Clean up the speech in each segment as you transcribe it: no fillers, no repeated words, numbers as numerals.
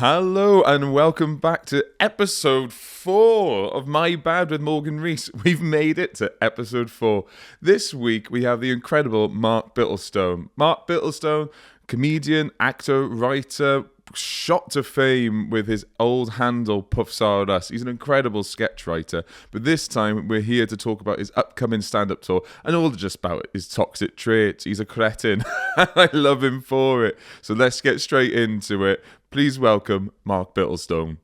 Hello and welcome back to episode 4 of My Bad with Morgan Rees. We've made it to episode 4. This week we have the incredible Mark Bittlestone. Mark Bittlestone, comedian, actor, writer, shot to fame with his old handle Puffs Are Us. He's an incredible sketch writer, but this time we're here to talk about his upcoming stand-up tour and all just about his toxic traits. He's a cretin and I love him for it. So let's get straight into it. Please welcome Mark Bittlestone.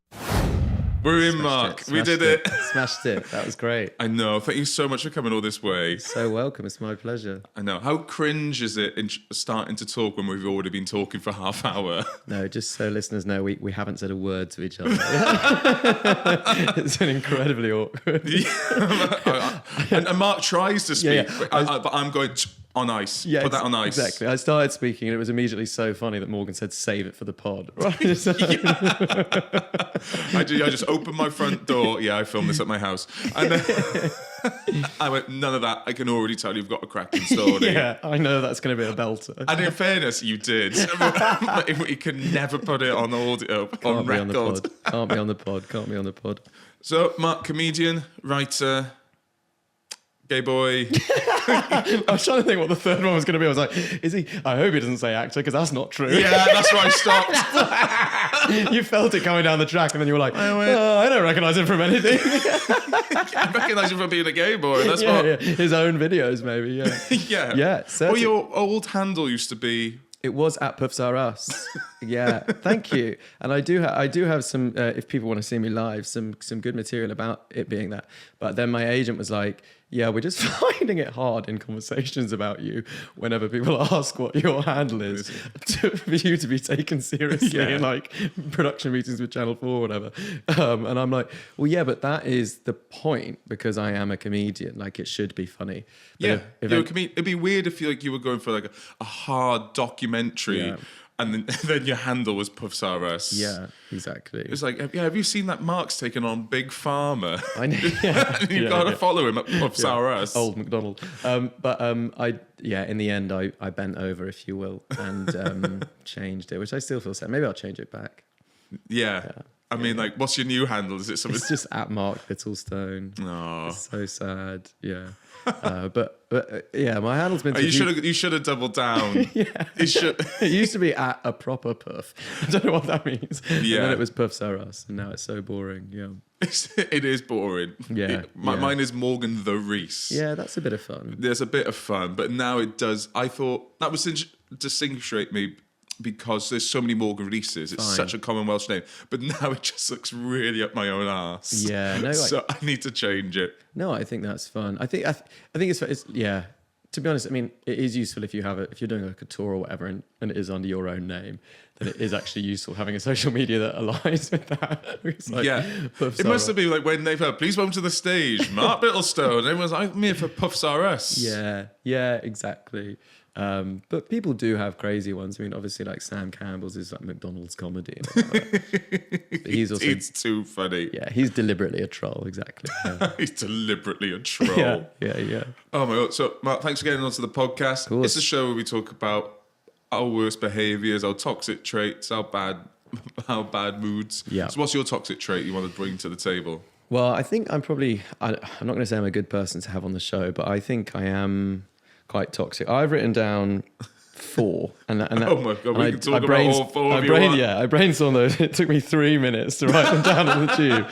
We're in, Mark. We did it. Smashed it. That was great. I know. Thank you so much for coming all this way. So welcome. It's my pleasure. I know. How cringe is it in starting to talk when we've already been talking for half hour? No, just so listeners know, we haven't said a word to each other. It's been incredibly awkward. Yeah. and Mark tries to speak, Yeah. but I'm going on ice. Yeah, Put that on ice. Exactly. I started speaking and it was immediately so funny that Morgan said, save it for the pod. Right? I just opened my front door. Yeah, I filmed this at my house. And then I went, none of that. I can already tell you've got a cracking story. Yeah, I know that's going to be a belter. And in fairness, you did. We can never put it on audio, on record. Can't be on the pod. So, Mark, comedian, writer, gay boy. I was trying to think what the third one was going to be. I was like, is he? I hope he doesn't say actor because that's not true. Yeah, that's why I stopped. You felt it coming down the track and then you were like, I don't recognise him from anything. I recognise him from being a gay boy. That's yeah. His own videos, maybe. Yeah. Yeah. Yeah. Well, your old handle used to be. It was at Puffs Are Us. Yeah, thank you. And I do have some. If people want to see me live, some good material about it being that. But then my agent was like, "Yeah, we're just finding it hard in conversations about you. Whenever people ask what your handle is, for you to be taken seriously in like production meetings with Channel 4 or whatever." And I'm like, "Well, yeah, but that is the point because I am a comedian. Like, it should be funny." But Yeah, you're a comedian. It'd be weird if you were going for like a hard documentary. Yeah. And then your handle was Puffs Are Us. Yeah, exactly. It was like, have you seen that Mark's taken on Big Pharma? I know. Yeah, and you've got to follow him at Puffs Are Us. Old McDonald. In the end, I bent over, if you will, and changed it, which I still feel sad. Maybe I'll change it back. Yeah. I mean, like, what's your new handle? Is it something? It's just at Mark Bittlestone. Oh. It's so sad. Yeah. But my handle's been. You should have doubled down. Yeah. It used to be at a proper puff. I don't know what that means. Yeah. And then it was Puffs Are Us, and now it's so boring. Yeah. It is boring. Yeah. Mine is Morgan the Rees. Yeah, that's a bit of fun. There's a bit of fun, but now it does. I thought that was distinguish me. Because there's so many Morgan Reeses. It's such a common Welsh name. But now it just looks really up my own arse. Yeah. No, so I need to change it. No, I think that's fun. I think it's yeah. To be honest, I mean, it is useful if you're doing like a tour or whatever and it is under your own name, then it is actually useful having a social media that aligns with that. Like, yeah. It must have been like when they've heard, please welcome to the stage, Mark Bittlestone. And everyone's like, I'm here for Puffs Are Us. Yeah, exactly. But people do have crazy ones. I mean, obviously, like Sam Campbell's is like McDonald's comedy. He's also it's too funny. Yeah, he's deliberately a troll. Exactly. Yeah. He's deliberately a troll. Yeah. Oh my God! So, Mark, thanks for getting onto the podcast. It's a show where we talk about our worst behaviours, our toxic traits, our bad moods. Yeah. So, what's your toxic trait you want to bring to the table? Well, I think I'm not going to say I'm a good person to have on the show, but I think I am quite toxic. I've written down 4. And oh my God, we can talk about all 4 if you want. Yeah, I brainstormed those. It took me 3 minutes to write them down on the tube.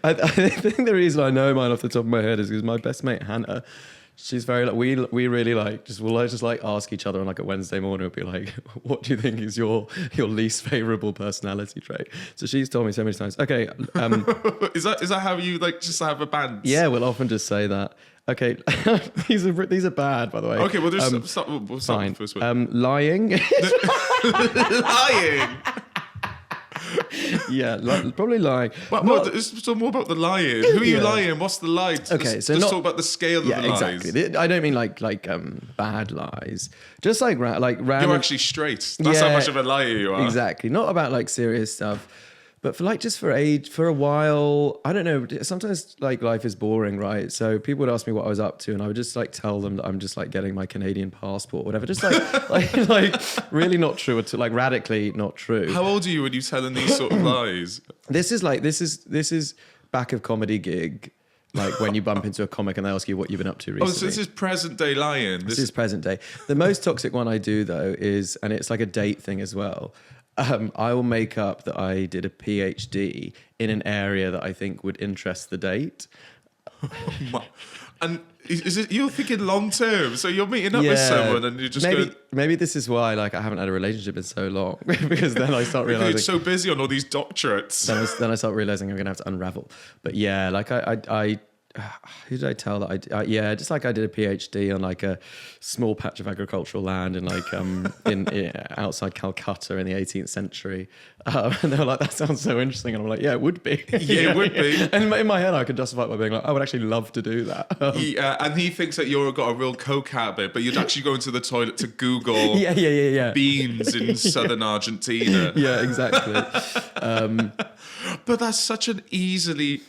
I think the reason I know mine off the top of my head is because my best mate, Hannah, she's very like, we really like, we'll just like ask each other on like a Wednesday morning, we'll be like, what do you think is your least favourable personality trait? So she's told me so many times, okay. Is that how you like just have a band? Yeah, we'll often just say that. Okay, these are bad, by the way. Okay, we'll just start with the first one. Lying. Lying. Yeah, probably lying. So more about the lying. Who are you lying? What's the lie? Okay, so talk about the scale of the lies. Exactly. I don't mean like bad lies. Just like random. You're actually straight. That's how much of a liar you are. Exactly. Not about like serious stuff. But for a while, I don't know. Sometimes like life is boring, right? So people would ask me what I was up to, and I would just like tell them that I'm just like getting my Canadian passport, or whatever. Just like really not true, or like radically not true. How old are you when you telling these sort of lies? This is back of comedy gig. Like when you bump into a comic and they ask you what you've been up to recently. Oh, so this is present day lying. This is present day. The most toxic one I do though is, and it's like a date thing as well. I will make up that I did a PhD in an area that I think would interest the date. And is it you're thinking long term? So you're meeting up with someone and you're just maybe this is why like I haven't had a relationship in so long because then I start realizing you're so busy on all these doctorates. Then I start realizing I'm gonna have to unravel. But yeah, like I who did I tell that just like I did a PhD on like a small patch of agricultural land in like in outside Calcutta in the 18th century, and they were like, that sounds so interesting, and I'm like, yeah, it would be. Yeah, it would be. And in my head I could justify it by being like, I would actually love to do that. And he thinks that you've got a real coke habit, but you'd actually go into the toilet to Google beans in southern Argentina. Yeah, exactly. But that's such an easily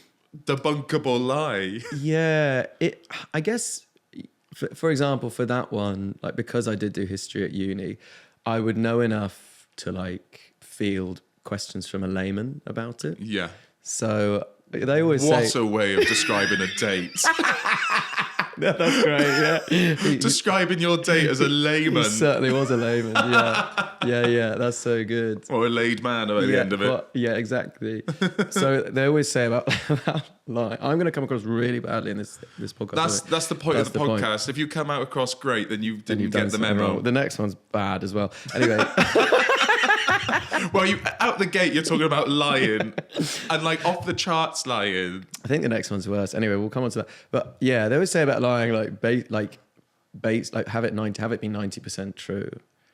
debunkable lie. Yeah, I guess, for example, for that one, like because I did do history at uni, I would know enough to like field questions from a layman about it. Yeah. So they always say... What a way of describing a date. Yeah, that's great, yeah. Describing your date as a layman. He certainly was a layman, yeah. Yeah, that's so good. Or a laid man at the end of it. Yeah, exactly. So they always say about lying. I'm going to come across really badly in this podcast. That's the point of the podcast. If you come out across great, then you didn't get the memo. Wrong. The next one's bad as well. Anyway... Well, you out the gate, you're talking about lying and like off the charts lying. I think the next one's worse. Anyway, we'll come on to that. But yeah, they always say about lying, have it be 90% true.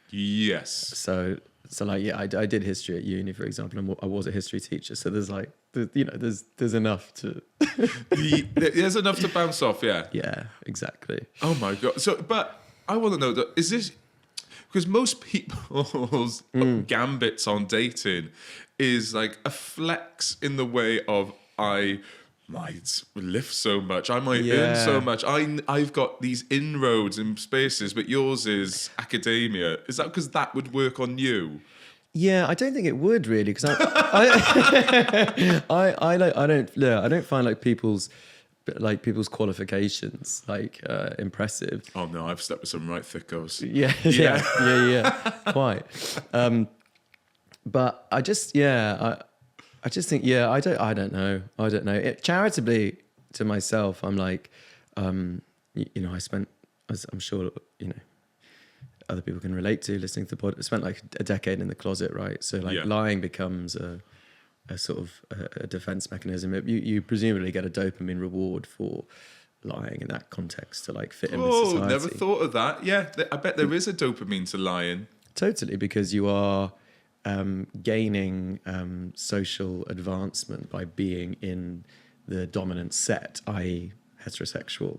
Yes. So like, yeah, I did history at uni, for example, and I was a history teacher. So there's like, there's enough to. There's enough to bounce off. Yeah. Yeah, exactly. Oh my God. So, but I want to know is this. Because most people's gambits on dating is like a flex in the way of I might lift so much, I might earn so much, I've got these inroads in spaces, but yours is academia. Is that because that would work on you? Yeah, I don't think it would really, because I don't find like people's qualifications like impressive. Oh no, I've slept with some right thickos. Yeah, quite. But I just think I don't know. Charitably to myself, I'm like, I spent, as I'm sure other people can relate to listening to the pod. I spent like a decade in the closet, right? So like lying becomes a sort of a defense mechanism. You presumably get a dopamine reward for lying in that context to like fit in with society. Oh, never thought of that. Yeah, I bet there is a dopamine to lying. Totally, because you are gaining social advancement by being in the dominant set, i.e. heterosexual,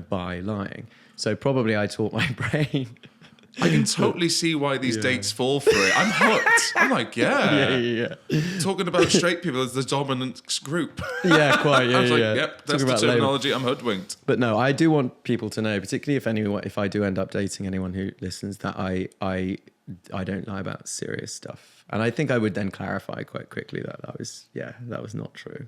by lying. So probably I taught my brain... I can totally see why these dates fall for it. I'm hooked. I'm like, yeah. Talking about straight people as the dominant group. Yeah, quite. I was like, yep, that's the terminology. I'm hoodwinked. But no, I do want people to know, particularly if I do end up dating anyone who listens, that I don't lie about serious stuff. And I think I would then clarify quite quickly that was not true.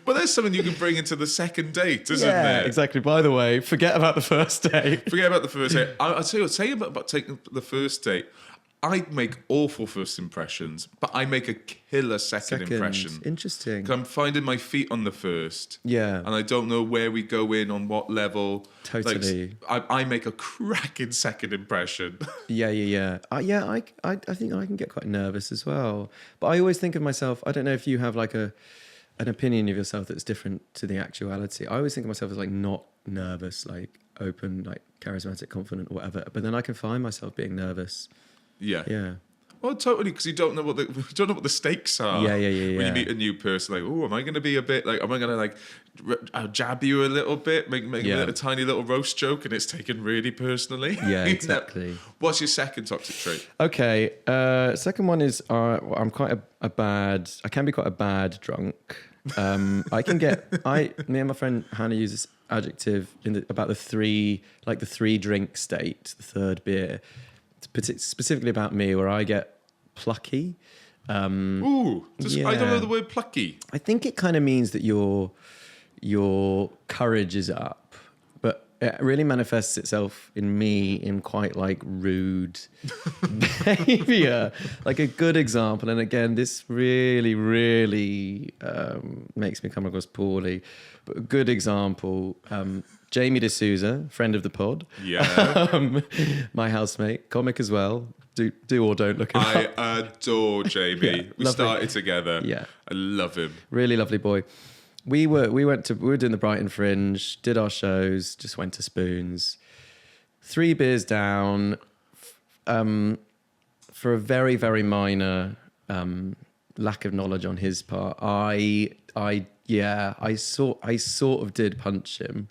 But there's something you can bring into the second date, isn't there? Yeah, exactly. By the way, forget about the first date. Forget about the first date. I'll tell you about taking the first date. I make awful first impressions, but I make a killer second impression. Interesting. 'Cause I'm finding my feet on the first. Yeah. And I don't know where we go in, on what level. Totally. Like, I make a cracking second impression. Yeah. I think I can get quite nervous as well. But I always think of myself, I don't know if you have like an opinion of yourself that's different to the actuality. I always think of myself as like not nervous, like open, like charismatic, confident or whatever. But then I can find myself being nervous. Yeah. Oh, totally, because you don't know what the stakes are. Yeah. When you meet a new person, like, oh, am I going to be a bit like, am I going to like, I'll jab you a little bit, make a tiny little roast joke, and it's taken really personally. Yeah, exactly. What's your second toxic trait? Okay, second one is I'm quite I can be quite a bad drunk. I can get me and my friend Hannah use this adjective about the three drink state, the third beer, specifically about me, where I get plucky. I don't know the word plucky. I think it kind of means that your courage is up, but it really manifests itself in me in quite like rude behavior. Like a good example, and again, this really, really makes me come across poorly, but a good example, Jamie D'Souza, friend of the pod. Yeah. My housemate, comic as well. Do or don't look him up. I adore Jamie. Yeah, we started together. Yeah. I love him. Really lovely boy. We were doing the Brighton Fringe, did our shows, just went to Spoons. 3 beers down, for a very, very minor lack of knowledge on his part. I sort of did punch him.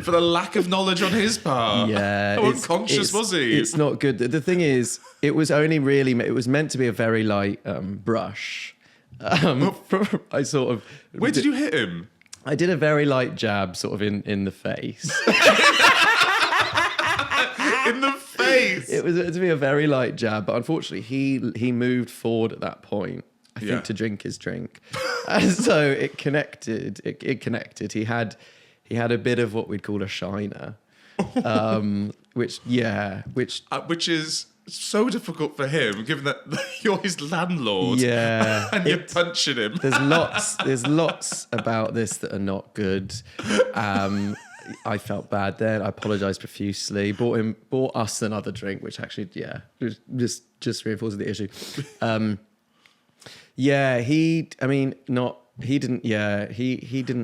For the lack of knowledge on his part. Yeah. How unconscious was he? It's not good. The thing is, it was meant to be a very light brush. I sort of... Where did you hit him? I did a very light jab sort of in the face. In the face? It was meant to be a very light jab, but unfortunately he moved forward at that point, I think, to drink his drink. And so it connected. It connected. He had a bit of what we'd call a shiner. Which is so difficult for him, given that you're his landlord. Yeah. And you're punching him. There's lots about this that are not good. I felt bad then. I apologized profusely. Bought us another drink, which actually, just reinforces the issue. He didn't know.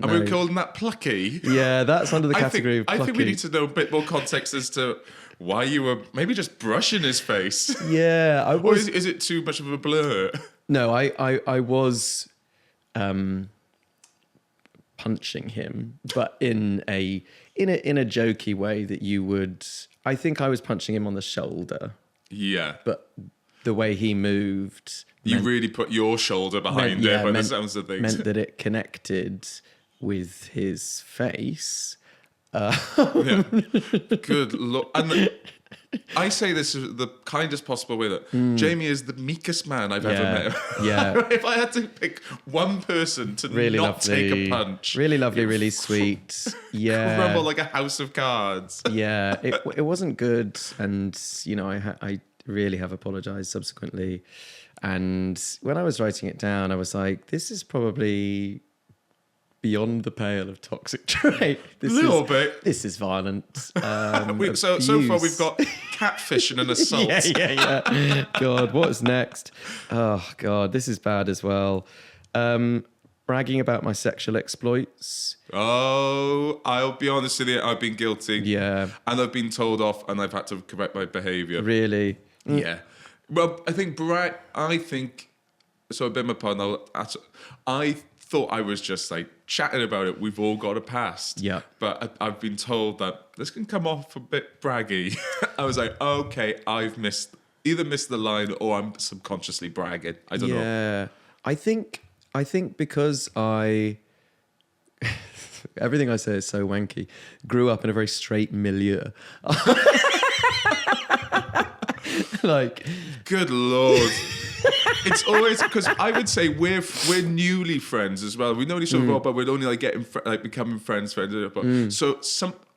Are we calling that plucky? Yeah, that's under the category of plucky. I think we need to know a bit more context as to why you were maybe just brushing his face. Yeah, I was. Or is it too much of a blur? No, I was punching him, but in a jokey way that you would. I think I was punching him on the shoulder. Yeah, but the way he moved, you really put your shoulder behind it by the sounds of things. Meant that it connected with his face. Good Lord. And I say this is the kindest possible way that Jamie is the meekest man I've ever met. Yeah. If I had to pick one person to really not take a punch. Really lovely, really sweet. Yeah. Crumble like a house of cards. Yeah. It wasn't good. And, I really have apologized subsequently. And when I was writing it down, I was like, this is probably beyond the pale of toxic trait. A little bit. This is violent. So far we've got catfishing and assault. Yeah. God, what's next? Oh, God, this is bad as well. Bragging about my sexual exploits. Oh, I'll be honest with you, I've been guilty. Yeah. And I've been told off and I've had to correct my behaviour. Really? Yeah. Well, I think so a bit of my partner, I thought I was just like chatting about it. We've all got a past. Yeah. But I've been told that this can come off a bit braggy. I was like, okay, I've either missed the line or I'm subconsciously bragging. I don't know. Yeah. I think because everything I say is so wanky, grew up in a very straight milieu. Like, good Lord. It's always because I would say we're newly friends as well. We know each other, but we're only like becoming friends. So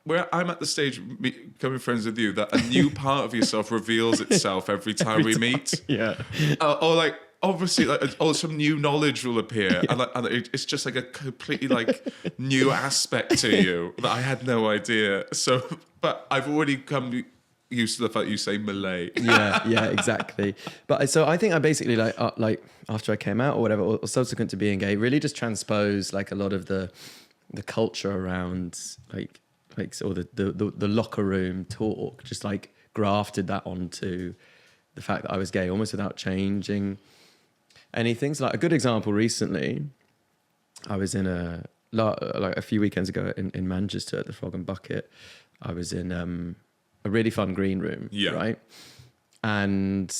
where I'm at the stage of becoming friends with you, that a new part of yourself reveals itself every time we meet. Yeah. Or like obviously, some new knowledge will appear, and it's just like a completely like new aspect to you that I had no idea. So, but I've already come used to the fact you say Malay. yeah, exactly. But so I think I basically like after I came out or whatever, or subsequent to being gay, really just transposed like a lot of the culture around like or the locker room talk, just like grafted that onto the fact that I was gay almost without changing anything. So like a good example recently, I was in like a few weekends ago in Manchester at the Frog and Bucket. I was in a really fun green room, right? And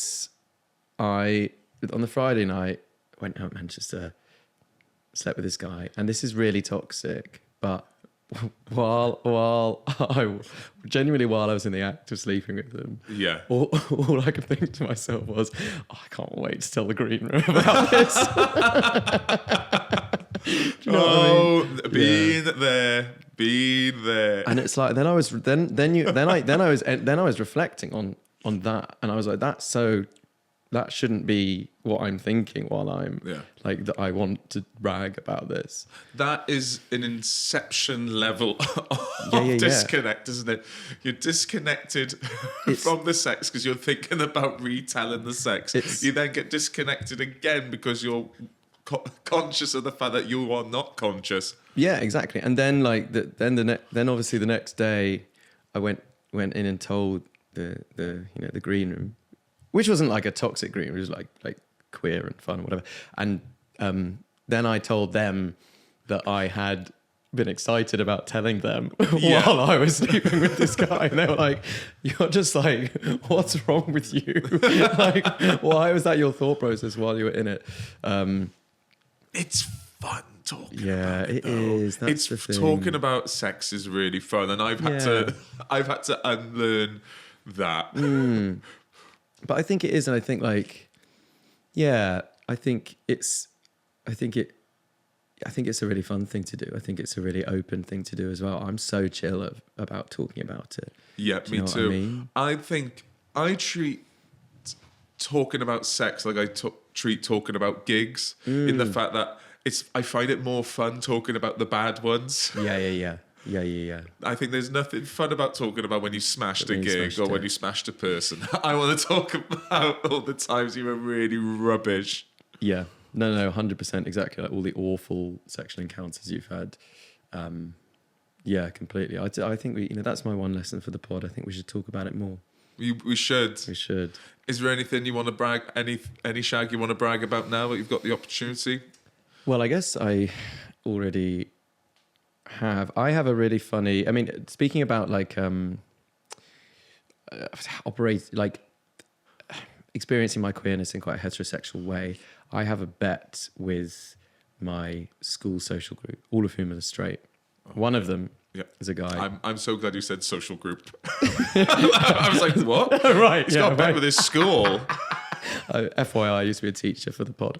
I, on the Friday night, went out to Manchester, slept with this guy, and this is really toxic, but while I was in the act of sleeping with them, all I could think to myself was, I can't wait to tell the green room about this. Do you know what I mean? Been there. And it's like then I was reflecting on that, and I was like, that shouldn't be what I'm thinking while I'm like that. I want to brag about this. That is an inception level of disconnect, isn't it? You're disconnected from the sex because you're thinking about retelling the sex. You then get disconnected again because you're conscious of the fact that you are not conscious. Yeah, exactly. And then like then obviously the next day, I went in and told the green room, which wasn't like a toxic green room, it was like queer and fun or whatever. And then I told them that I had been excited about telling them while I was sleeping with this guy, and they were like, "You're just like, what's wrong with you? Like, why was that your thought process while you were in it?" It's fun talking. Yeah, about it is. That's the thing. Talking about sex is really fun, and I've had to unlearn that. But I think it is, and I think like, I think it's a really fun thing to do. I think it's a really open thing to do as well. I'm so chill about talking about it. Yeah, me too. I mean? I think I treat talking about sex like I treat talking about gigs, in the fact that I find it more fun talking about the bad ones. Yeah. I think there's nothing fun about talking about when you smashed a gig or when you smashed a person. I want to talk about all the times you were really rubbish. Yeah. No, 100%, exactly. Like all the awful sexual encounters you've had. Yeah, completely. I think that's my one lesson for the pod. I think we should talk about it more. We should. We should. Is there anything you want to brag? Any shag you want to brag about now that you've got the opportunity? Well, I guess I already have. I have a really funny. I mean, speaking about like experiencing my queerness in quite a heterosexual way. I have a bet with my school social group, all of whom are straight. One of them is a guy. I'm so glad you said social group. I was like, what? Right. He's got a bet with his school. FYI, I used to be a teacher for the pod.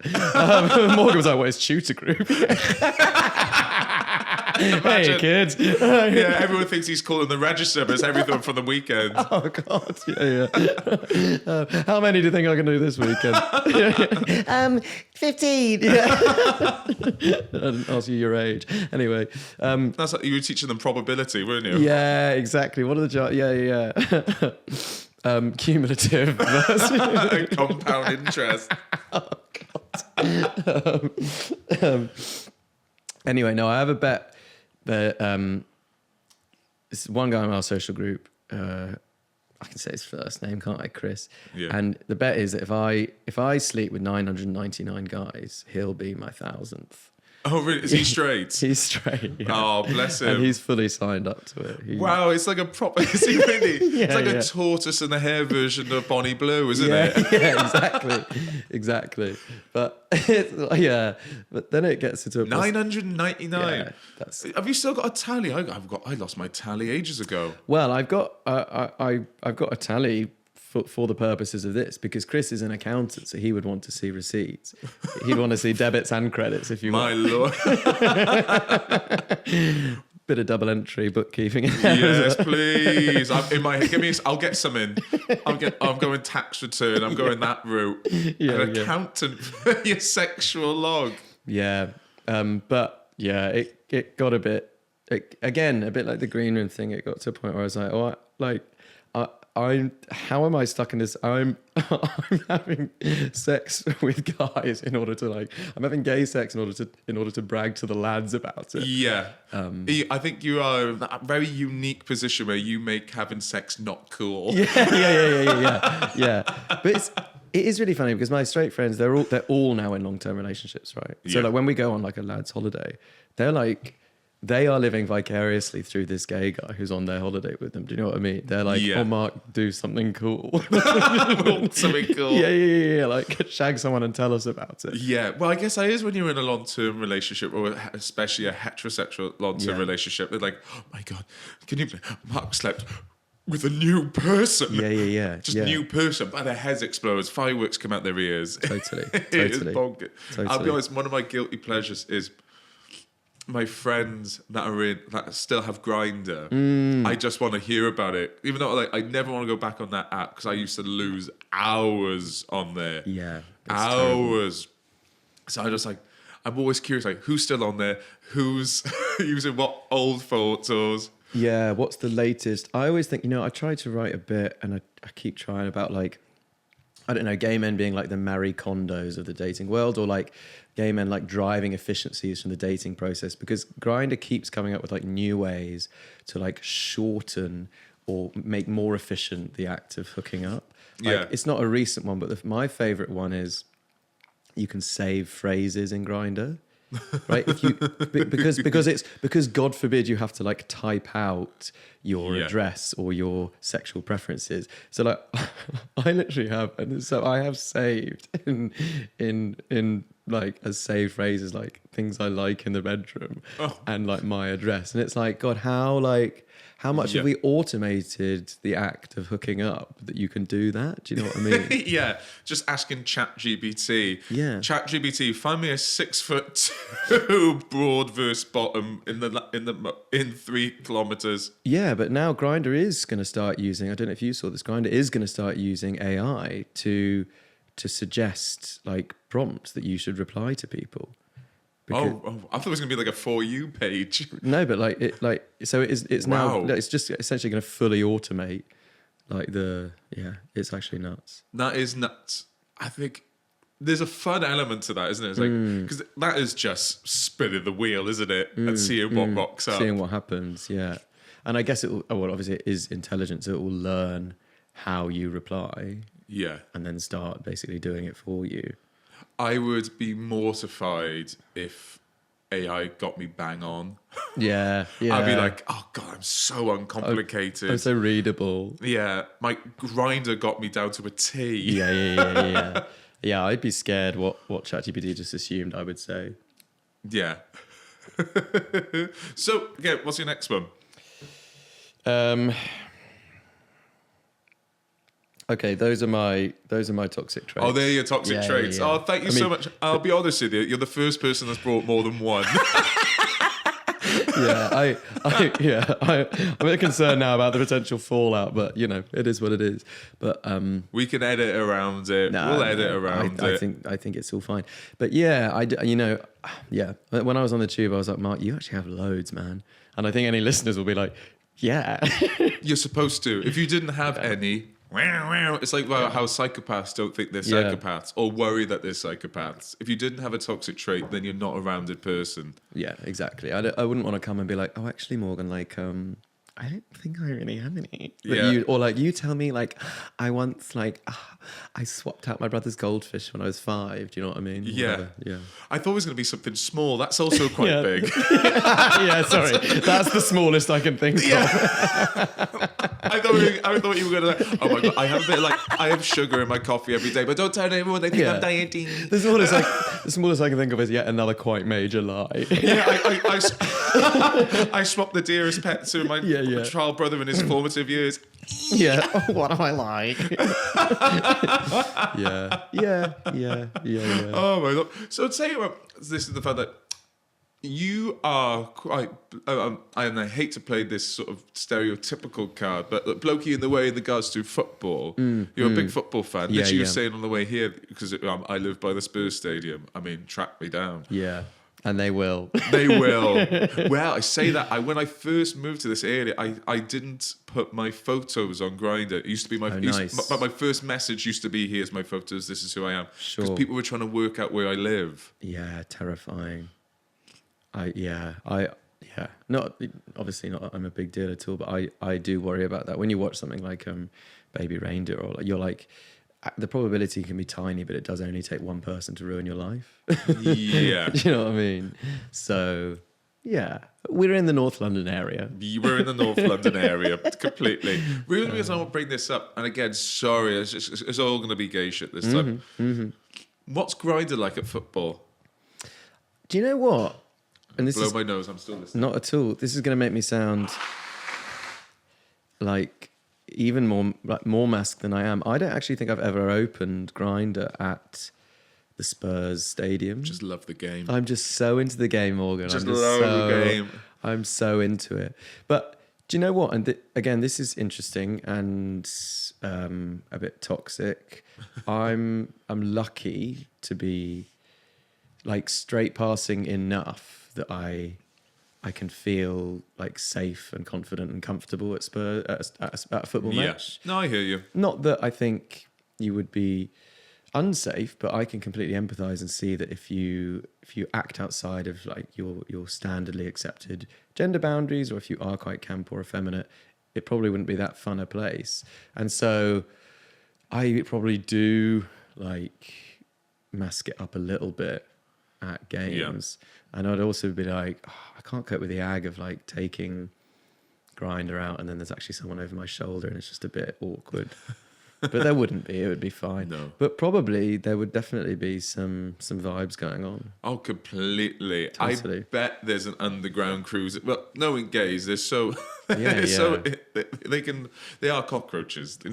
Morgan was like, what is tutor group? Hey, kids. Yeah, everyone thinks he's calling the register, but it's everything from the weekend. Oh, God. Yeah. How many do you think I can do this weekend? 15. Yeah. I didn't ask you your age. Anyway. That's like you were teaching them probability, weren't you? Yeah, exactly. What are the... Yeah. Cumulative. Compound interest. Oh, God. Anyway, no, I have a bet that this one guy in our social group, I can say his first name, can't I, Chris? Yeah. And the bet is that if I sleep with 999 guys, he'll be my 1000th. Oh, really? Is he straight? He's straight. Yeah. Oh, bless him. And he's fully signed up to it. Wow, it's like a proper... Is he really? It's like a tortoise and the hare version of Bonnie Blue, isn't it? Yeah, exactly. But but then it gets into a 999. Yeah, Have you still got a tally? I lost my tally ages ago. Well, I've got a tally for the purposes of this, because Chris is an accountant, so he would want to see receipts. He'd want to see debits and credits, if you want. My lord. Bit of double entry bookkeeping. Yes, please. I'll get some in. I'm going tax return. I'm going that route. An accountant for your sexual log. Yeah. But yeah, it got a bit like the green room thing. It got to a point where I was like, how am I stuck in this? I'm having sex with guys in order to I'm having gay sex in order to brag to the lads about it. Yeah. I think you are in a very unique position where you make having sex not cool. Yeah. But it is really funny because my straight friends, they're all now in long-term relationships, right? So Yeah. when we go on a lad's holiday, they are living vicariously through this gay guy who's on their holiday with them. Do you know what I mean? They're like, oh, Mark, do something cool. Something cool. Yeah. Shag someone and tell us about it. Yeah. Well, I guess that is when you're in a long-term relationship, or especially a heterosexual long-term relationship. They're like, oh my God, can you believe Mark slept with a new person? Yeah. Just new person. But their heads explode. Fireworks come out their ears. Totally. It is bonkers. Totally. I'll be honest, one of my guilty pleasures is my friends that still have Grindr. I just want to hear about it, even though I never want to go back on that app because I used to lose hours on there. Yeah, hours. Terrible. So I'm always curious, who's still on there, who's using what old photos. Yeah, what's the latest? I always think, I tried to write a bit, and I keep trying about I don't know, gay men being the Marie Kondos of the dating world, or gay men driving efficiencies from the dating process, because Grindr keeps coming up with new ways to shorten or make more efficient the act of hooking up. It's not a recent one, but my favorite one is you can save phrases in Grindr. Right, because God forbid you have to type out your address or your sexual preferences. So I literally have, and so I have saved in as saved phrases things I like in the bedroom and my address, and it's God, how much have we automated the act of hooking up that you can do that? Do you know what I mean? Yeah, just asking ChatGPT. Yeah, ChatGPT, find me a 6'2" broad verse bottom in 3 kilometers. Yeah, but now Grindr is going to start using. I don't know if you saw this. Grindr is going to start using AI to suggest prompts that you should reply to people. I thought it was going to be a For You page. No, but so it's Wow. now it's just essentially going to fully automate it's actually nuts. That is nuts. I think there's a fun element to that, isn't it? It's because that is just spinning the wheel, isn't it? And seeing what rocks up. Seeing what happens, yeah. And I guess obviously it is intelligent, so it will learn how you reply. Yeah. And then start basically doing it for you. I would be mortified if AI got me bang on. Yeah. I'd be like, oh God, I'm so uncomplicated. I'm so readable. Yeah, my Grindr got me down to a T. Yeah. Yeah, I'd be scared what ChatGPT just assumed I would say. Yeah. So, what's your next one? Okay, those are my toxic traits. Oh, they're your toxic traits. Yeah. Oh, thank you so much. I'll be honest with you, you're the first person that's brought more than one. I'm a bit concerned now about the potential fallout, but it is what it is. But we can edit around it. We'll edit around it. I think it's all fine. But when I was on the tube, I was like, Mark, you actually have loads, man. And I think any listeners will be like, yeah. You're supposed to. If you didn't have any, it's how psychopaths don't think they're psychopaths or worry that they're psychopaths. If you didn't have a toxic trait, then you're not a rounded person. Yeah, exactly. I wouldn't want to come and be like, oh, actually, Morgan, I don't think I really have any. But you tell me I once I swapped out my brother's goldfish when I was 5. Do you know what I mean? Yeah. I thought it was going to be something small. That's also quite big. Yeah, sorry. That's the smallest I can think of. I thought you were going to oh my God, I have a bit I have sugar in my coffee every day, but don't tell anyone they think I'm dieting. The smallest I can think of is yet another quite major lie. Yeah, I swapped the dearest pet to my child brother in his formative years. Yeah. What am I like? Yeah. Oh my God. So tell you what, this is the fact that you are quite, and I hate to play this sort of stereotypical card, but blokey in the way in regards to football. You're a big football fan. You were saying on the way here, because I live by the Spurs stadium. I mean, track me down. Yeah. And they will. They will. Well, I say that when I first moved to this area, I didn't put my photos on Grindr. It used to be my first message used to be, "Here's my photos. This is who I am." Sure. Because people were trying to work out where I live. Yeah, terrifying. Not obviously not. I'm a big deal at all, but I do worry about that. When you watch something like Baby Reindeer, or you're like, the probability can be tiny, but it does only take one person to ruin your life. Yeah. Do you know what I mean? So, yeah, we're in the North London area. We're in the North London area, completely. Really, reason I want to bring this up, and again, sorry, it's all going to be gay shit this time. What's Grindr like at football? Do you know what? And this Blow my nose, I'm still listening. Not at all. This is going to make me sound like even more masked than I am. I don't actually think I've ever opened Grindr at the Spurs stadium. Just love the game. I'm just so into the game, Morgan. Love the game. I'm so into it. But do you know what? And again, this is interesting and a bit toxic. I'm lucky to be like straight passing enough that I can feel like safe and confident and comfortable at a football match. No, I hear you. Not that I think you would be unsafe, but I can completely empathise and see that if you act outside of like your standardly accepted gender boundaries, or if you are quite camp or effeminate, it probably wouldn't be that fun a place. And so I probably do like mask it up a little bit at games. Yeah. And I'd also be like, I can't cope with the ag of like taking Grindr out and then there's actually someone over my shoulder and it's just a bit awkward. But there wouldn't be. It would be fine. No. But probably there would definitely be some vibes going on. Oh, completely. Totally. I bet there's an underground cruise. Well, knowing gays, they're so... They are cockroaches. It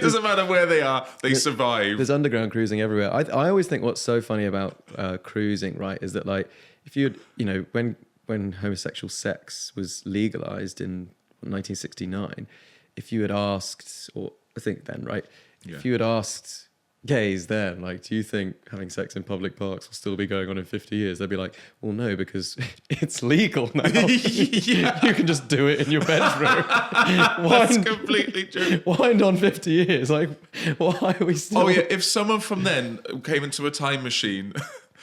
doesn't matter where they are, they survive. There's underground cruising everywhere. I always think what's so funny about cruising, right, is that like if you'd, when homosexual sex was legalized in 1969, if you had asked, or I think then, right, if you had asked gays then, like, do you think having sex in public parks will still be going on in 50 years? They'd be like, well, no, because it's legal now. You can just do it in your bedroom. That's completely true. Wind on 50 years. Like, why are we still... Oh, yeah, if someone from then came into a time machine...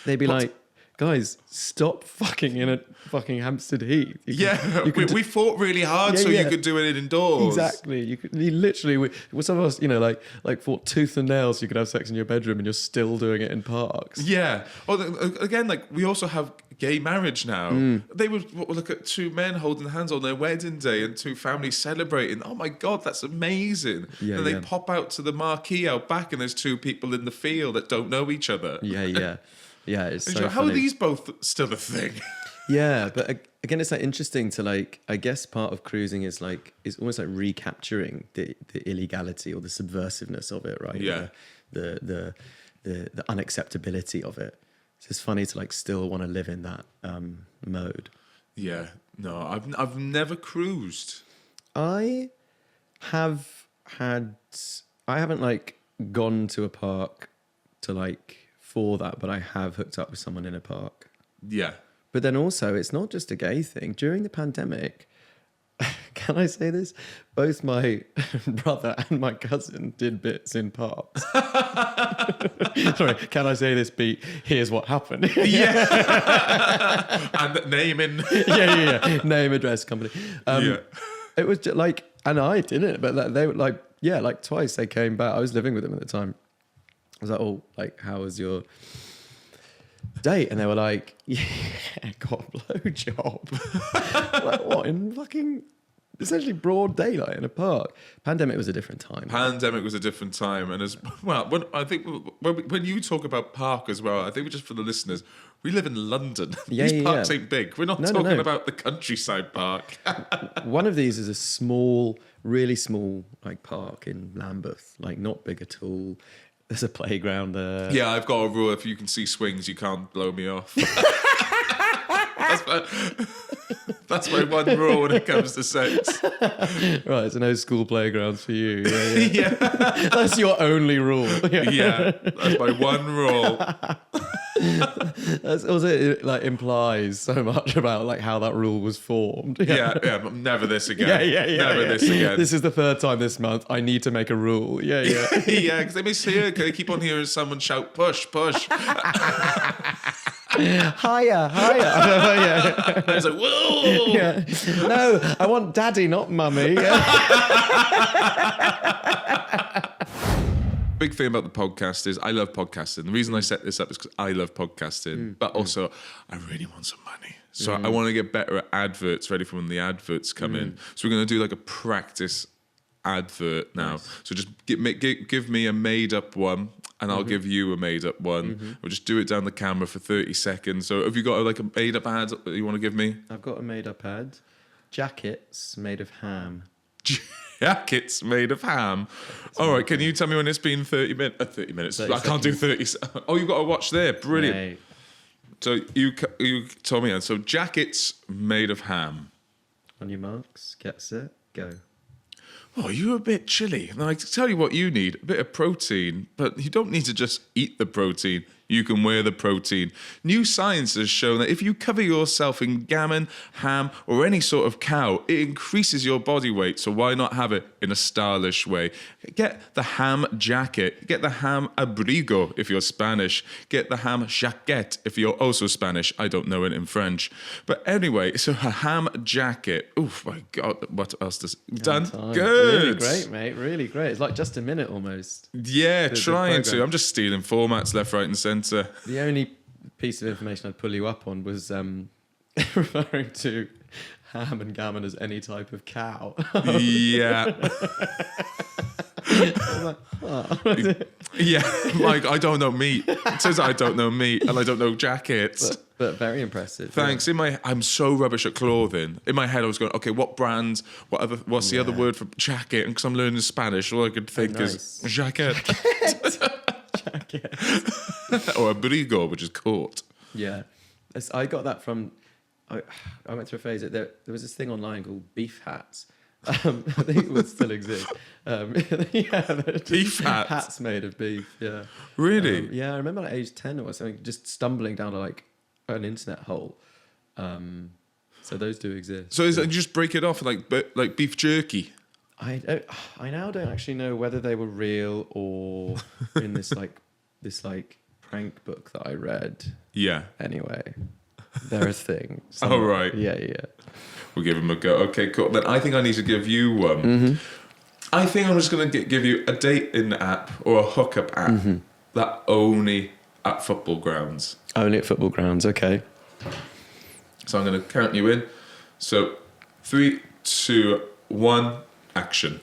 They'd be like, guys, stop fucking in a fucking Hampstead Heath. We fought really hard you could do it indoors. Exactly. You literally, some of us, like fought tooth and nail so you could have sex in your bedroom and you're still doing it in parks. Yeah. Again, like we also have gay marriage now. They would look at two men holding hands on their wedding day and two families celebrating. Oh my God, that's amazing. Yeah, and they pop out to the marquee out back and there's two people in the field that don't know each other. Yeah. Yeah, it's so how funny. are these both still a thing? Yeah, but again, it's like interesting to like. I guess part of cruising is almost like recapturing the illegality or the subversiveness of it, right? Yeah. The unacceptability of it. So it's funny to like still want to live in that mode. Yeah. No, I've never cruised. I haven't like gone to a park to like. For that, but I have hooked up with someone in a park. Yeah. But then also, it's not just a gay thing. During the pandemic, can I say this? Both my brother and my cousin did bits in parks. Sorry, can I say this, Pete? Here's what happened. Yeah. And naming. Yeah. Name, address, company. It was just like, and I didn't, but they were like twice they came back. I was living with them at the time. I was like, oh, like, how was your date? And they were like, yeah, got a blowjob. Like, what, in fucking, essentially broad daylight in a park? Pandemic was a different time. And as well, when you talk about park as well, I think just for the listeners, we live in London. These parks ain't big. We're not talking about the countryside park. One of these is a really small, like, park in Lambeth, like, not big at all. There's a playground there. Yeah, I've got a rule. If you can see swings, you can't blow me off. That's my one rule when it comes to sex. Right, so no school playgrounds for you. Yeah. Yeah. That's your only rule. Yeah, that's my one rule. That's also, it like implies so much about like how that rule was formed. Yeah, but never this again. Never yeah. this again. This is the third time this month. I need to make a rule. Yeah. Yeah, because they keep on hearing someone shout, push, push. Higher. Yeah. And it's like, whoa. Yeah. No, I want daddy, not mummy. Yeah. Big thing about the podcast is I love podcasting. The reason I set this up is because I love podcasting, but also I really want some money. So I want to get better at adverts, ready for when the adverts come in. So we're going to do like a practice advert now. Nice. So just give me a made-up one, and I'll give you a made-up one. We'll just do it down the camera for 30 seconds. So have you got like a made-up ad that you want to give me? I've got a made-up ad. Jackets made of ham. Jackets made of ham. All right, can you tell me when it's been 30 minutes? 30 minutes. 30 I can't do 30. Oh, you've got to watch there. Brilliant. Mate. So you told me. So jackets made of ham. On your marks, get set, go. Oh, you're a bit chilly. Now, I tell you what you need, a bit of protein, but you don't need to just eat the protein. You can wear the protein. New science has shown that if you cover yourself in gammon, ham, or any sort of cow, it increases your body weight. So why not have it in a stylish way? Get the ham jacket. Get the ham abrigo if you're Spanish. Get the ham jaquette if you're also Spanish. I don't know it in French. But anyway, so a ham jacket. Oh my God, what else does... Done? Good. Really great, mate. Really great. It's like just a minute almost. Yeah, trying to. I'm just stealing formats left, right and centre. The only piece of information I'd pull you up on was referring to ham and gammon as any type of cow. Yeah. Yeah, like I don't know meat. It says I don't know meat and I don't know jackets. But very impressive. Thanks. Yeah. I'm so rubbish at clothing. In my head, I was going, okay, what brands? What's the other word for jacket? And because I'm learning Spanish, all I could think is jacket. Jacket. Or abrigo, which is coat. Yeah, I got that from. I went through a phase. There was this thing online called beef hats. I think it would still exist. Beef hats. Hats made of beef. Yeah. Really? Yeah, I remember at age 10 or something, just stumbling down to like an internet hole. So those do exist. So is it, you just break it off like beef jerky? I now don't actually know whether they were real or in this prank book that I read. Yeah. Anyway, they're a thing. Oh, right. Yeah. We'll give them a go. Okay, cool. Then I think I need to give you one. Mm-hmm. I think I'm just going to give you a dating app or a hookup app that only at football grounds. Only at football grounds, okay. So I'm going to count you in. So 3, 2, 1, action.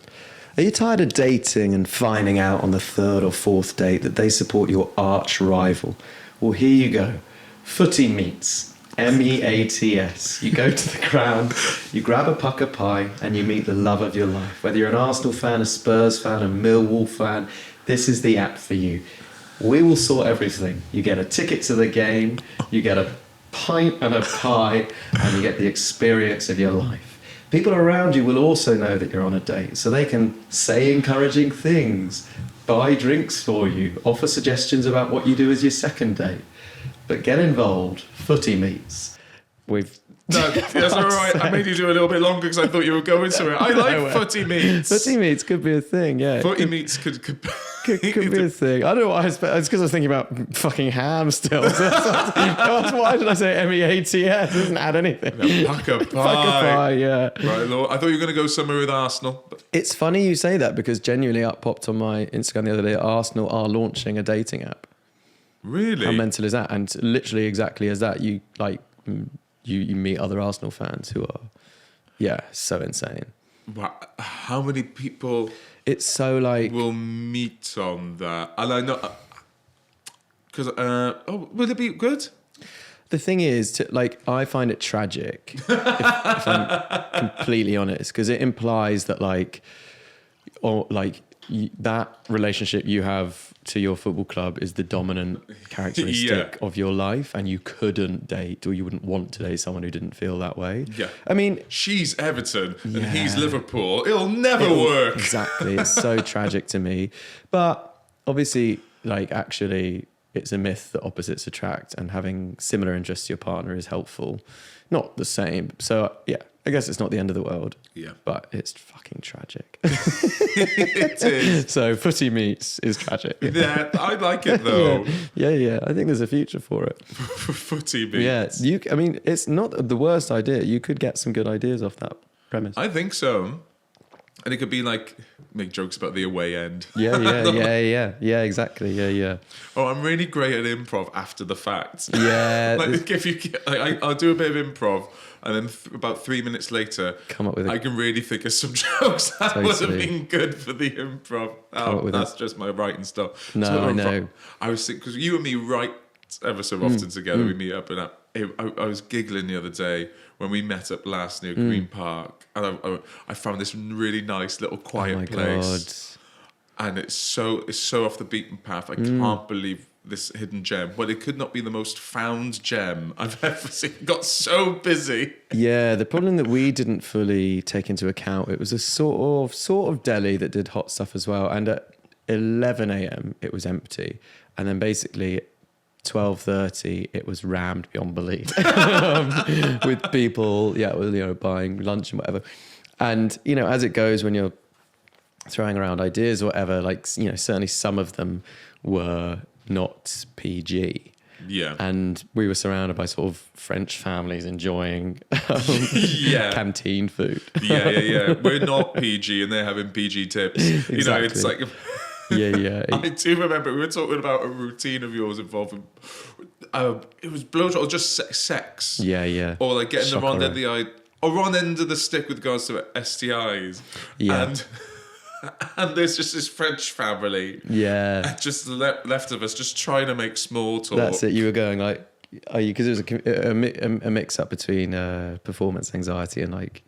Are you tired of dating and finding out on the third or fourth date that they support your arch rival? Well, here you go. Footy meets. MEATS. You go to the ground, you grab a pucker pie, and you meet the love of your life. Whether you're an Arsenal fan, a Spurs fan, a Millwall fan, this is the app for you. We will sort everything. You get a ticket to the game, you get a pint and a pie, and you get the experience of your life. People around you will also know that you're on a date, so they can say encouraging things, buy drinks for you, offer suggestions about what you do as your second date. But get involved. Footy meets. That's all right. I made you do a little bit longer because I thought you were going somewhere. I like footy meets. Footy meets could be a thing, yeah. Footy meets could be a thing. I don't know why. It's because I was thinking about fucking ham still. So why did I say MEATS? It doesn't add anything. Pucker pie, yeah. Right, Lord. I thought you were going to go somewhere with Arsenal. But... It's funny you say that because genuinely up popped on my Instagram the other day. Arsenal are launching a dating app. Really? How mental is that? And literally exactly as that, you meet other Arsenal fans who are, so insane. Wow. How many people? It's so like will meet on that, and I know because will it be good? The thing is, I find it tragic if I'm completely honest, because it implies that that relationship you have to your football club is the dominant characteristic of your life, and you couldn't date or you wouldn't want to date someone who didn't feel that way. Yeah. I mean, she's Everton and he's Liverpool. It'll never work. Exactly. It's so tragic to me. But obviously, actually, it's a myth that opposites attract, and having similar interests to your partner is helpful. Not the same. So yeah, I guess it's not the end of the world. Yeah. But it's fucking tragic. It is. So footy meets is tragic. Yeah, I like it though. Yeah. I think there's a future for it. Footy meets. Yeah, I mean, it's not the worst idea. You could get some good ideas off that premise. I think so. And it could be like, make jokes about the away end. Yeah, exactly. Yeah. Oh, I'm really great at improv after the fact. Yeah. Like if you, I'll do a bit of improv, and then about 3 minutes later, Come up with I can really think of some jokes that would have Totally. been good for the improv. Come up with That's just my writing stuff. No, So I know. I was thinking, because you and me write ever so often together. We meet up, and I was giggling the other day when we met up last near Green Park, and I found this really nice little quiet Oh my place. God. And it's so off the beaten path. I can't believe this hidden gem. Well, it could not be the most found gem I've ever seen. It got so busy. Yeah, the problem that we didn't fully take into account, it was a sort of deli that did hot stuff as well. And at 11 a.m. it was empty. And then basically 12:30 it was rammed beyond belief with people, buying lunch and whatever. And, as it goes when you're throwing around ideas or whatever, like, certainly some of them were not PG. Yeah. And we were surrounded by sort of French families enjoying canteen food. Yeah. We're not PG and they're having PG tips. Exactly. It's like... Yeah. I do remember we were talking about a routine of yours involving... it was blowjob or just sex. Yeah. Or like getting the Shock wrong end horror. of the eye... Or wrong end of the stick with regards to STIs. Yeah. And there's just this French family Yeah. just left of us just trying to make small talk. That's it. You were going like, are you? Because it was a mix up between performance anxiety and like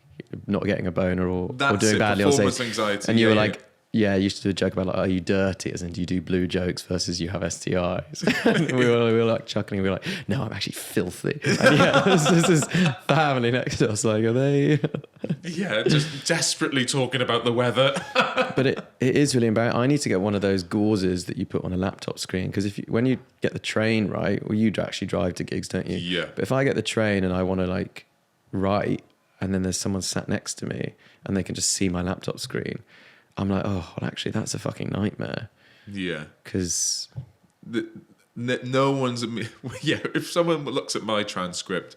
not getting a boner or doing badly on stage. Performance anxiety. And you were like, yeah, I used to do a joke about like, are you dirty? As in, do you do blue jokes versus you have STIs? And we were like chuckling. We were like, no, I'm actually filthy. And yeah, this is family next to us. Like, are they? Yeah, just desperately talking about the weather. But it is really embarrassing. I need to get one of those gauzes that you put on a laptop screen, because when you get the train, right, well, you actually drive to gigs, don't you? Yeah. But if I get the train and I want to like write, and then there's someone sat next to me and they can just see my laptop screen, I'm like, oh, well, actually, that's a fucking nightmare. Yeah. Because no one's... Yeah, if someone looks at my transcript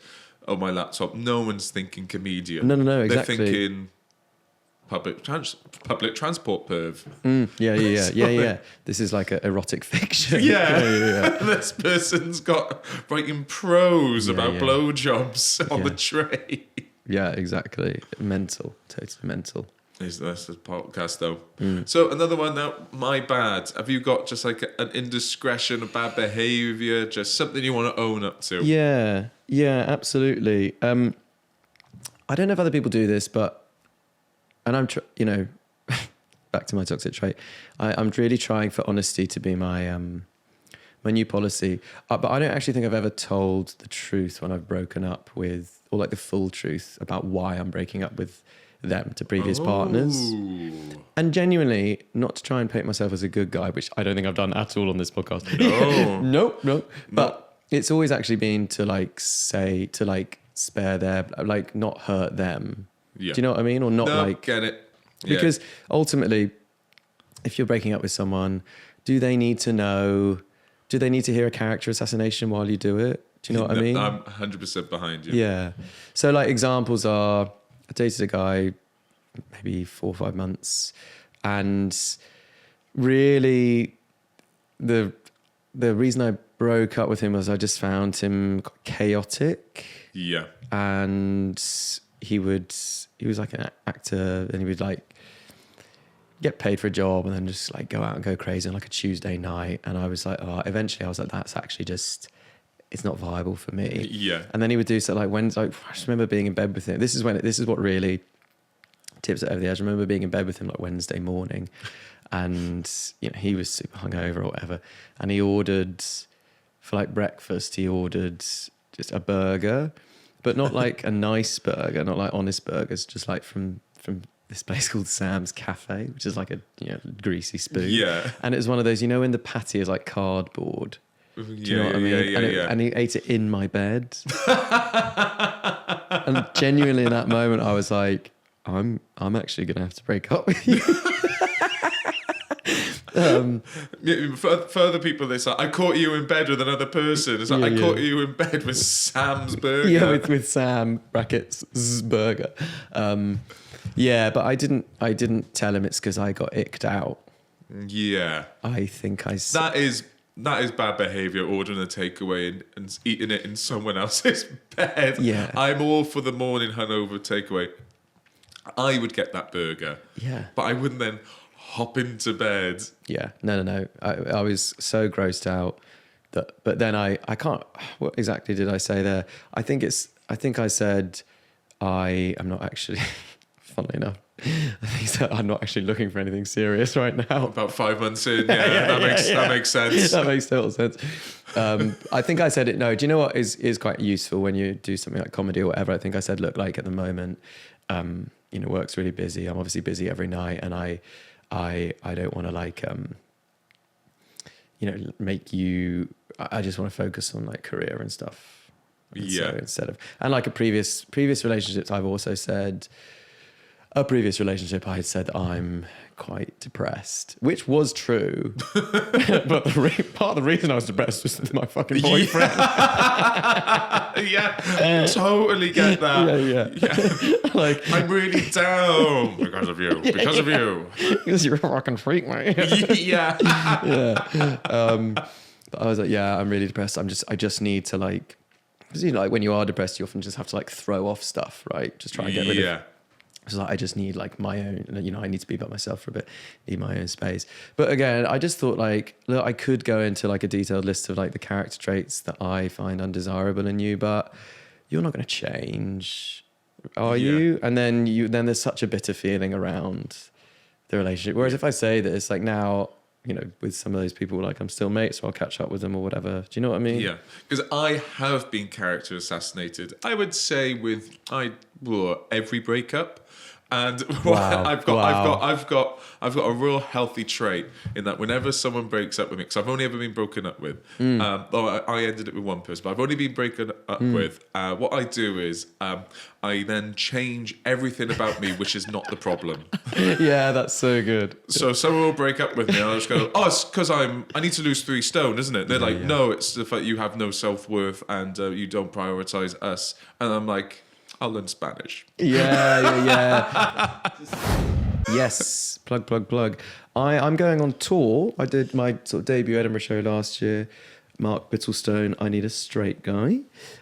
on my laptop, no one's thinking comedian. No, exactly. They're thinking public transport perv. Yeah. This is like an erotic fiction. Yeah. This person's got writing prose about yeah. blowjobs on the train. Yeah, exactly. Mental. Totally mental. That's the podcast, though. So another one now, my bad. Have you got just like an indiscretion, a bad behaviour, just something you want to own up to? Yeah, absolutely. I don't know if other people do this, but, and I'm, back to my toxic trait. I'm really trying for honesty to be my new policy. But I don't actually think I've ever told the truth when I've broken up with, or like the full truth about why I'm breaking up with them to previous partners. And genuinely, not to try and paint myself as a good guy, which I don't think I've done at all on this podcast. No. But it's always actually been to like say, to like spare their, like not hurt them. Yeah. Do you know what I mean? Or not like... get it. Yeah. Because ultimately, if you're breaking up with someone, do they need to know, do they need to hear a character assassination while you do it? Do you know what I mean? I'm 100% behind you. Yeah. So like examples are, I dated a guy maybe 4 or 5 months, and really the reason I broke up with him was I just found him chaotic. Yeah. And he was like an actor, and he would like get paid for a job and then just like go out and go crazy on like a Tuesday night. And I was like, eventually I was like, that's actually just, it's not viable for me. Yeah. And then he would do so like Wednesday. I just remember being in bed with him. This is what really tips it over the edge. I remember being in bed with him like Wednesday morning, and he was super hungover or whatever. And he ordered for like breakfast. He ordered just a burger, but not like a nice burger, not like honest burgers, just like from this place called Sam's Cafe, which is like a greasy spoon. Yeah. And it was one of those, when the patty is like cardboard. Do you know what I mean? And he ate it in my bed. And genuinely in that moment, I was like, I'm actually going to have to break up with you. For other people, it's like, I caught you in bed with another person. It's like, I caught you in bed with Sam's burger. Yeah, with Sam brackets burger. But I didn't tell him it's because I got icked out. Yeah, I think that is bad behaviour. Ordering a takeaway and eating it in someone else's bed. Yeah, I'm all for the morning hungover takeaway. I would get that burger. Yeah, but I wouldn't then hop into bed. Yeah, no. I was so grossed out but then I can't. What exactly did I say there? I think I said I am not actually. Funnily enough, I think I'm not actually looking for anything serious right now. About 5 months in, that makes sense. That makes total sense. I think I said it. No, do you know what is quite useful when you do something like comedy or whatever? I think I said, look, like at the moment, work's really busy. I'm obviously busy every night, and I don't want to like, make you. I just want to focus on like career and stuff. And so instead of like a previous relationships, I've also said. A previous relationship, I had said I'm quite depressed, which was true. But part of the reason I was depressed was my fucking boyfriend. Totally get that. Yeah. Like, I'm really down because of you. Because you're a fucking freak, mate. Yeah. But I was like, I'm really depressed. I just need to like, because like when you are depressed, you often just have to like throw off stuff, right? Just try and get rid of. So like, I just need like my own, I need to be by myself for a bit, need my own space. But again, I just thought like, look, I could go into like a detailed list of like the character traits that I find undesirable in you, but you're not going to change, are you? And then there's such a bitter feeling around the relationship. Whereas if I say this, like now, with some of those people, like I'm still mates, so I'll catch up with them or whatever. Do you know what I mean? Yeah, because I have been character assassinated. I would say with every breakup. And I've got a real healthy trait in that whenever someone breaks up with me, because I've only ever been broken up with, I ended it with one person, but I've only been broken up with. What I do is I then change everything about me, which is not the problem. Yeah, that's so good. So someone will break up with me, and I'll just go, it's because I need to lose 3 stone, isn't it? And they're no, it's the fact you have no self-worth and you don't prioritize us. And I'm like, I'll learn Spanish. Yeah. Yes, plug. I'm going on tour. I did my sort of debut Edinburgh show last year. Mark Bittlestone, I Need a Straight Guy.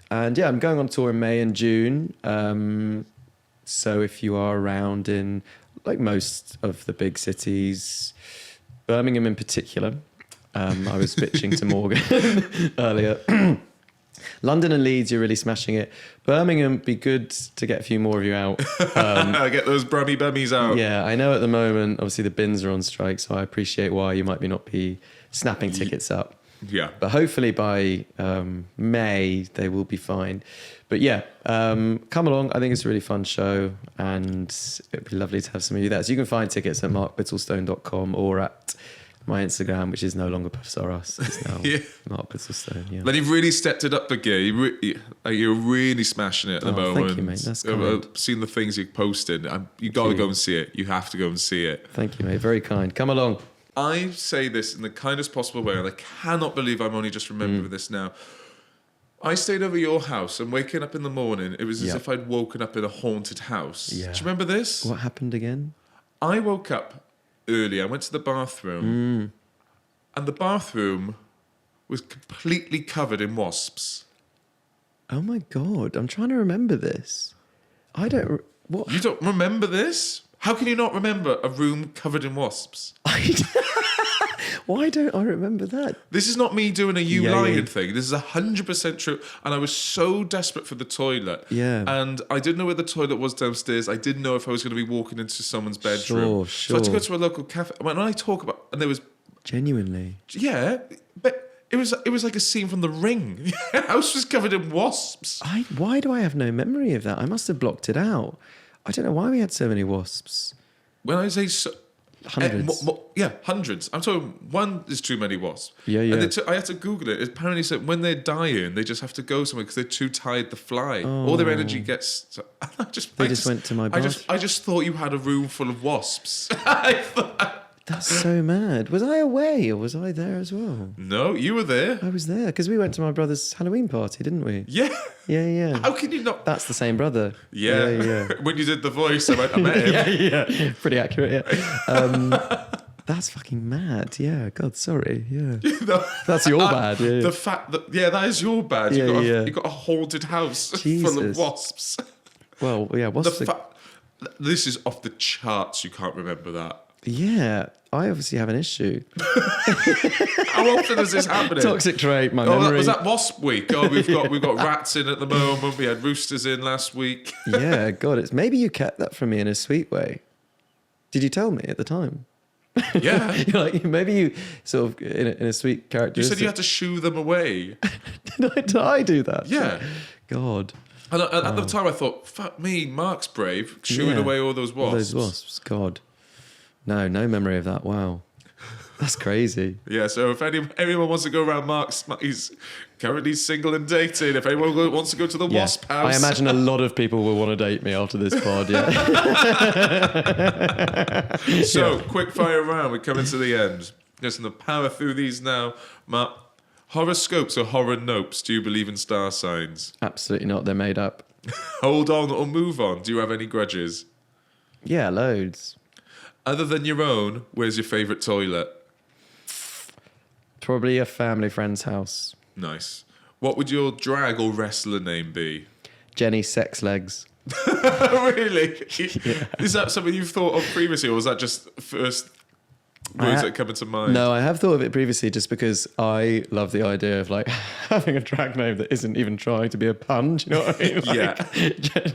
And I'm going on tour in May and June. So if you are around in like most of the big cities, Birmingham in particular, I was bitching to Morgan earlier. London and Leeds, you're really smashing it. Birmingham, be good to get a few more of you out. Get those brummy bummies out. Yeah, I know at the moment, obviously the bins are on strike, so I appreciate why you might not be snapping tickets up. Yeah. But hopefully by May, they will be fine. But come along. I think it's a really fun show, and it'd be lovely to have some of you there. So you can find tickets at markbittlestone.com or at my Instagram, which is no longer Professor Us. It's now Mark Bittlestone. Yeah. But you've really stepped it up again. You're really smashing it at the moment. Thank you, mate. That's kind. I've seen the things you've posted. You got to go and see it. You have to go and see it. Thank you, mate. Very kind. Come along. I say this in the kindest possible way, and I cannot believe I'm only just remembering this now. I stayed over your house, and waking up in the morning, it was as if I'd woken up in a haunted house. Yeah. Do you remember this? What happened again? I woke up early. I went to the bathroom, and the bathroom was completely covered in wasps. Oh my God, I'm trying to remember this. What? You don't remember this? How can you not remember a room covered in wasps? Why don't I remember that? This is not me doing a lying thing. This is 100% true. And I was so desperate for the toilet. Yeah. And I didn't know where the toilet was downstairs. I didn't know if I was going to be walking into someone's bedroom. Sure. So I had to go to a local cafe. When I talk about, and there was... Genuinely? Yeah, but it was like a scene from The Ring. The house was covered in wasps. Why do I have no memory of that? I must have blocked it out. I don't know why we had so many wasps. When I say so... Hundreds. Yeah, hundreds. I'm talking one is too many wasps. Yeah, yeah. And I had to Google it. It apparently said when they're dying, they just have to go somewhere because they're too tired to fly. All their energy gets. I just went to my I just thought you had a room full of wasps. That's so mad. Was I away or was I there as well? No, you were there. I was there because we went to my brother's Halloween party, didn't we? Yeah. Yeah. How can you not? That's the same brother. Yeah. When you did the voice, I met him. yeah. Pretty accurate, yeah. That's fucking mad. Yeah. God, sorry. Yeah. That's your bad. Yeah. The fact that, that is your bad. You got a haunted house full of wasps. Well, yeah. This is off the charts. You can't remember that. Yeah, I obviously have an issue. How often is this happening? Toxic trait, my memory. Was that Wasp Week? Oh, we've got rats in at the moment. We had roosters in last week. Yeah, God, it's maybe you kept that from me in a sweet way. Did you tell me at the time? Yeah. You're like, maybe you sort of in a sweet character. You said you had to shoo them away. Did I do that? Yeah. God. And at the time I thought, fuck me, Mark's brave, shooing away all those wasps. All those wasps, God. No memory of that. Wow. That's crazy. Yeah, so if anyone wants to go around Mark's, he's currently single and dating. If anyone wants to go to the wasp house. I imagine a lot of people will want to date me after this pod, yeah. So, quick fire round. We're coming to the end. Just going to power through these now. Mark, horoscopes or horror nopes? Do you believe in star signs? Absolutely not. They're made up. Hold on or move on. Do you have any grudges? Yeah, loads. Other than your own, where's your favourite toilet? Probably a family friend's house. Nice. What would your drag or wrestler name be? Jenny Sex Legs. Really? Yeah. Is that something you've thought of previously, or was that just first words that come into mind? No, I have thought of it previously just because I love the idea of like having a drag name that isn't even trying to be a pun. Do you know what I mean?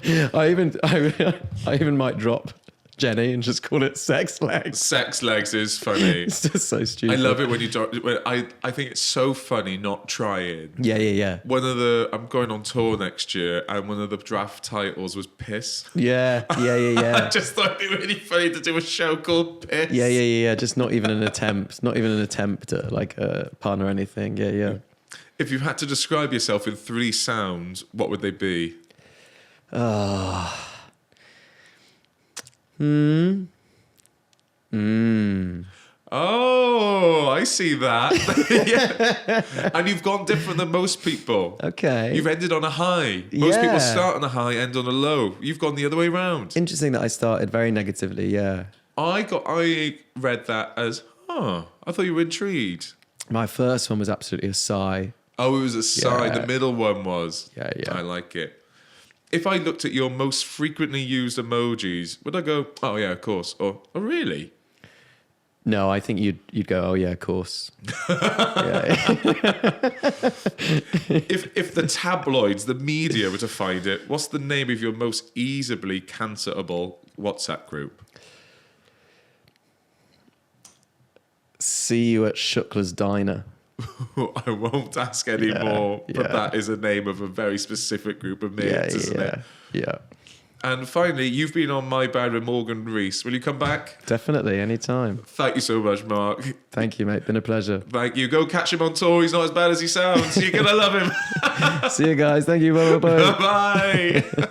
Yeah. I even might drop Jenny and just call it Sex Legs. Sex Legs is funny. It's just so stupid. I love it when you don't. I think it's so funny not trying. Yeah. I'm going on tour next year, and one of the draft titles was Piss. Yeah. I just thought it'd be really funny to do a show called Piss. Yeah. Just not even an attempt. Not even an attempt at like a pun or anything. Yeah. If you had to describe yourself in 3 sounds, what would they be? Oh, I see that. Yeah. And you've gone different than most people. Okay. You've ended on a high. Most people start on a high, end on a low. You've gone the other way around. Interesting that I started very negatively, yeah. I read that as, I thought you were intrigued. My first one was absolutely a sigh. Oh, it was a sigh. Yeah. The middle one was. Yeah. I like it. If I looked at your most frequently used emojis, would I go, oh yeah, of course, or oh really? No, I think you'd go, oh yeah, of course. If the tabloids, the media were to find it, what's the name of your most easily cancelable WhatsApp group? See you at Shuckler's Diner. I won't ask anymore, but that is a name of a very specific group of mates, isn't it? Yeah. And finally, you've been on My Bad with Morgan Rees. Will you come back? Definitely, anytime. Thank you so much, Mark. Thank you, mate. Been a pleasure. Thank you. Go catch him on tour. He's not as bad as he sounds. You're going to love him. See you guys. Thank you. Bye. Bye.